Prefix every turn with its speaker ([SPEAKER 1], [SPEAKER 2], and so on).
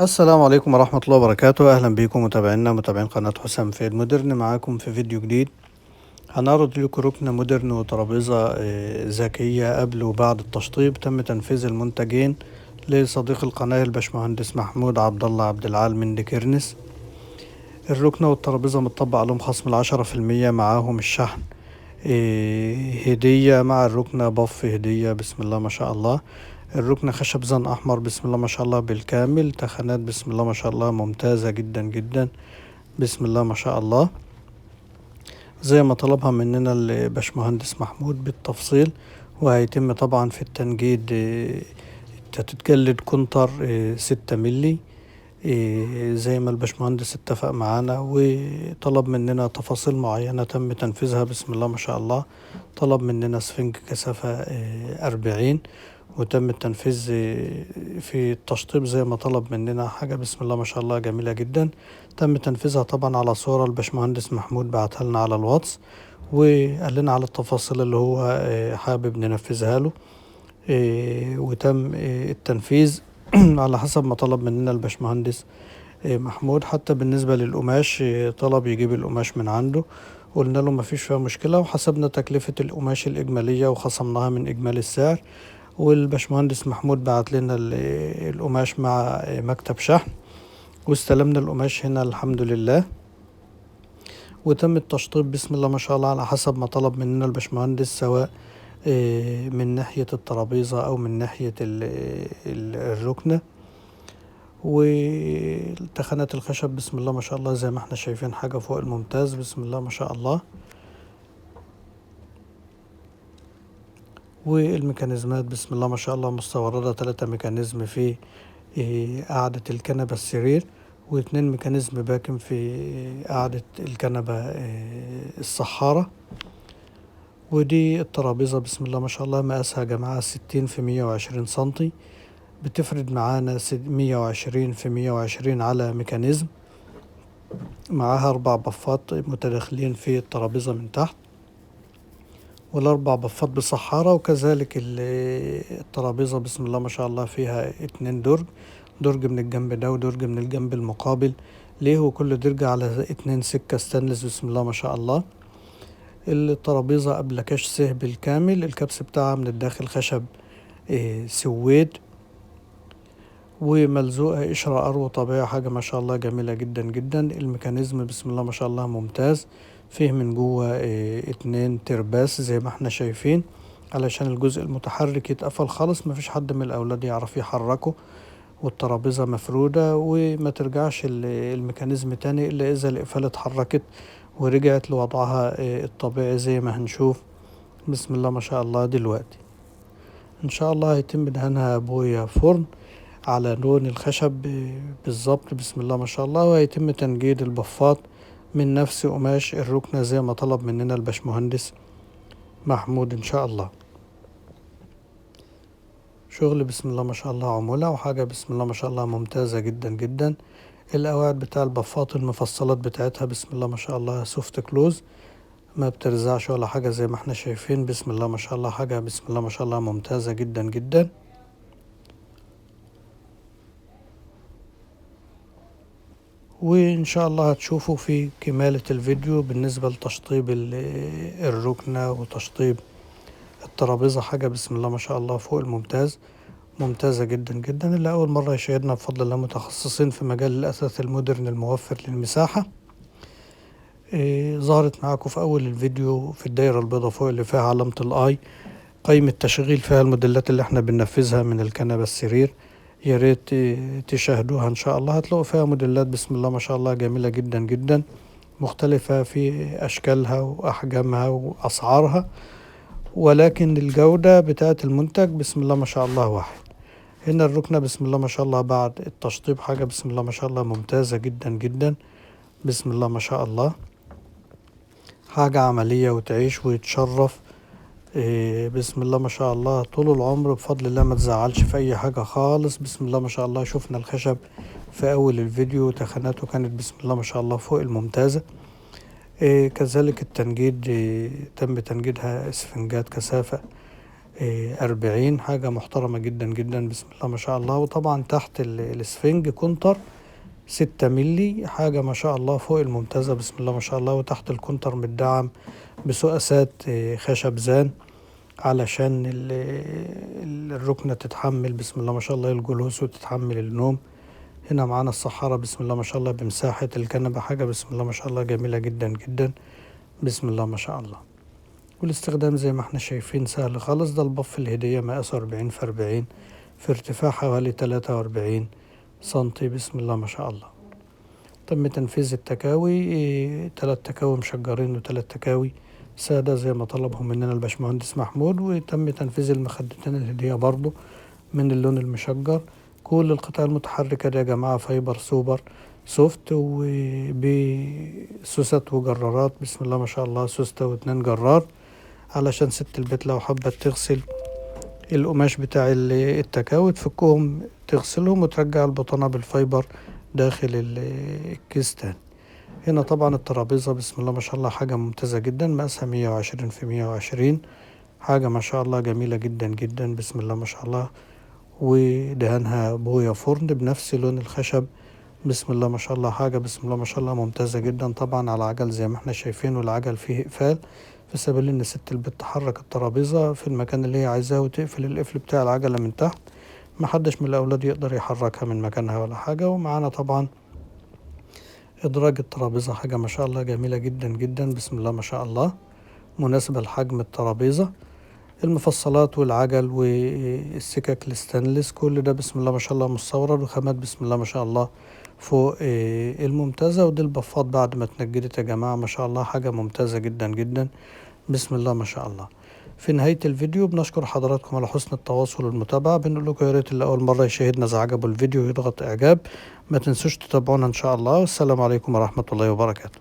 [SPEAKER 1] السلام عليكم ورحمة الله وبركاته. أهلا بكم متابعين قناة حسام فيد مودرن، معاكم في فيديو جديد. هنعرض لكم ركن مودرن وترابيزة ذكية قبل وبعد التشطيب. تم تنفيذ المنتجين لصديق القناة الباشمهندس محمود عبد الله عبد العال من ديكيرنس. الركنة والترابيزة متطبق عليهم خصم 10%، معاهم الشحن هدية، مع الركنة بف هدية. بسم الله ما شاء الله. الركنة خشب زن أحمر، بسم الله ما شاء الله بالكامل. تخانات بسم الله ما شاء الله ممتازة جدا جدا، بسم الله ما شاء الله، زي ما طلبها مننا الباشمهندس محمود بالتفصيل. وهيتم طبعا في التنجيد تتجلد كونتر 6 ملي، زي ما الباشمهندس اتفق معانا وطلب مننا تفاصيل معينة تم تنفيذها. بسم الله ما شاء الله. طلب مننا سفنج كثافة 40، وتم التنفيذ في التشطيب زي ما طلب مننا. حاجة بسم الله ما شاء الله جميلة جدا. تم تنفيذها طبعا على صورة الباشمهندس محمود بعتها لنا على الواتس، وقال لنا على التفاصيل اللي هو حابب ننفذها له. وتم التنفيذ على حسب ما طلب مننا الباشمهندس محمود. حتى بالنسبة للقماش طلب يجيب القماش من عنده، قلنا له مفيش فيها مشكلة، وحسبنا تكلفة القماش الإجمالية وخصمناها من إجمالي السعر. والباشمهندس محمود بعت لنا القماش مع مكتب شحن، واستلمنا القماش هنا الحمد لله. وتم التشطيب بسم الله ما شاء الله على حسب ما طلب مننا الباشمهندس، سواء من ناحية الترابيزة أو من ناحية الركنة. والتخانات الخشب بسم الله ما شاء الله زي ما احنا شايفين، حاجة فوق الممتاز، بسم الله ما شاء الله. والميكانيزمات بسم الله ما شاء الله مستوردة، 3 ميكانيزم في قاعدة الكنبة السرير، و2 ميكانيزم باكن في قاعدة الكنبة الصحارة. ودي الترابيزة بسم الله ما شاء الله مقاسها يا جماعة 60 في 120 سنتي، بتفرد معانا 120 في 120 على ميكانيزم، معاها 4 بفات متداخلين في الترابيزة من تحت، والأربع بفات بصحارة. وكذلك الترابيزة بسم الله ما شاء الله فيها 2 درج، درج من الجنب ده ودرج من الجنب المقابل ليه، وكل درج على 2 سكة ستانلس، بسم الله ما شاء الله. الترابيزة قبل كاش سه بالكامل، الكبس بتاعها من الداخل خشب سويد، وملزوقة قشرة أرو طبيعية، حاجة ما شاء الله جميلة جدا جدا. الميكانيزم بسم الله ما شاء الله ممتاز، فيه من جوه 2 ترباس زي ما احنا شايفين، علشان الجزء المتحرك يتقفل خالص، مفيش حد من الأولاد يعرف يحركه. والترابيزة مفرودة وما ترجعش الميكانيزم تاني إلا إذا الإقفال اتحركت ورجعت لوضعها الطبيعي زي ما هنشوف. بسم الله ما شاء الله. دلوقتي إن شاء الله هيتم دهانها بويا فرن على لون الخشب بالظبط، بسم الله ما شاء الله. وهيتم تنجيد البفات من نفس قماش الركنة زي ما طلب مننا الباشمهندس محمود إن شاء الله. شغل بسم الله ما شاء الله عمولة، وحاجة بسم الله ما شاء الله ممتازة جدا جدا. القواعد بتاع البفات المفصلات بتاعتها بسم الله ما شاء الله سوفت كلوز، ما بترزعش ولا حاجة زي ما احنا شايفين، بسم الله ما شاء الله. حاجة بسم الله ما شاء الله ممتازة جدا جدا. وإن شاء الله هتشوفوا في كمالة الفيديو بالنسبة لتشطيب الركنة وتشطيب الترابيزة. حاجة بسم الله ما شاء الله فوق الممتاز، ممتازة جدا جدا. اللي أول مرة يشاهدنا بفضل الله متخصصين في مجال الأثاث المودرن الموفر للمساحة. ظهرت معاكم في أول الفيديو في الدايرة البيضاء فوق اللي فيها علامة الآي، قائمة تشغيل فيها الموديلات اللي احنا بننفذها من الكنبة السرير. يا ريت تشاهدوها ان شاء الله، هتلاقوا فيها موديلات بسم الله ما شاء الله جميلة جدا جدا، مختلفة في اشكالها واحجامها واسعارها، ولكن الجودة بتاعة المنتج بسم الله ما شاء الله واحد. هنا الركنة بسم الله ما شاء الله بعد التشطيب، حاجة بسم الله ما شاء الله ممتازة جدا جدا، بسم الله ما شاء الله. حاجة عملية وتعيش ويتشرف. بسم الله ما شاء الله طول العمر بفضل الله ما تزعلش في اي حاجة خالص، بسم الله ما شاء الله. شفنا الخشب في اول الفيديو تخاناته كانت بسم الله ما شاء الله فوق الممتازة. كذلك التنجيد تم تنجيدها اسفنجات كثافة 40. حاجة محترمة جدا جدا بسم الله ما شاء الله. وطبعا تحت السفنج كونتر 6 ملي، حاجة ما شاء الله فوق الممتازة بسم الله ما شاء الله. وتحت الكونتر متدعم بسقاسات خشب زان علشان الركنة تتحمل بسم الله ما شاء الله الجلوس وتتحمل النوم. هنا معانا الصحارة بسم الله ما شاء الله بمساحة الكنبة، حاجة بسم الله ما شاء الله جميلة جدا جدا بسم الله ما شاء الله. والاستخدام زي ما احنا شايفين سهل خالص. ده البف الهدية مقاسه 40 في 40 في ارتفاع حوالي 43 سنتي بسم الله ما شاء الله. تم تنفيذ التكاوي 3 تكاوي مشجرين و3 تكاوي سادة زي ما طلبهم مننا الباشمهندس محمود. وتم تنفيذ المخدتين الهدية برضو من اللون المشجر. كل القطع المتحركة دي يا جماعة فايبر سوبر سوفت وبسوست وجرارات بسم الله ما شاء الله، سوستة و2 جرار علشان ست البيت لو حابة تغسل القماش بتاع التكاوي تفكهم تغسلهم وترجع البطانة بالفايبر داخل الكيس تاني. هنا طبعا الترابيزة بسم الله ما شاء الله حاجة ممتازة جدا، مقاسها 120 في 120، حاجة ما شاء الله جميلة جدا جدا بسم الله ما شاء الله. ودهانها بويا فرن بنفس لون الخشب بسم الله ما شاء الله، حاجة بسم الله ما شاء الله ممتازة جدا. طبعا على عجل زي ما احنا شايفين، والعجل فيه اقفال في سبيل ان ست البيت تحرك الترابيزة في المكان اللي هي عايزاه وتقفل القفل بتاع العجلة من تحت، محدش من الاولاد يقدر يحركها من مكانها ولا حاجة. ومعانا طبعا ادراج الترابيزة، حاجة ما شاء الله جميلة جدا جدا بسم الله ما شاء الله، مناسبة لحجم الترابيزة. المفصلات والعجل والسكك الستانلس كل ده بسم الله ما شاء الله مستورد، وخامات بسم الله ما شاء الله فوق الممتازة. ودي البفات بعد ما اتنجدت يا جماعة ما شاء الله حاجة ممتازة جدا جدا بسم الله ما شاء الله. في نهاية الفيديو بنشكر حضراتكم على حسن التواصل والمتابعة. بنقول لكم يا ريت اللي أول مرة يشاهدنا إذا عجبه الفيديو يضغط إعجاب، ما تنسوش تتابعونا إن شاء الله. والسلام عليكم ورحمة الله وبركاته.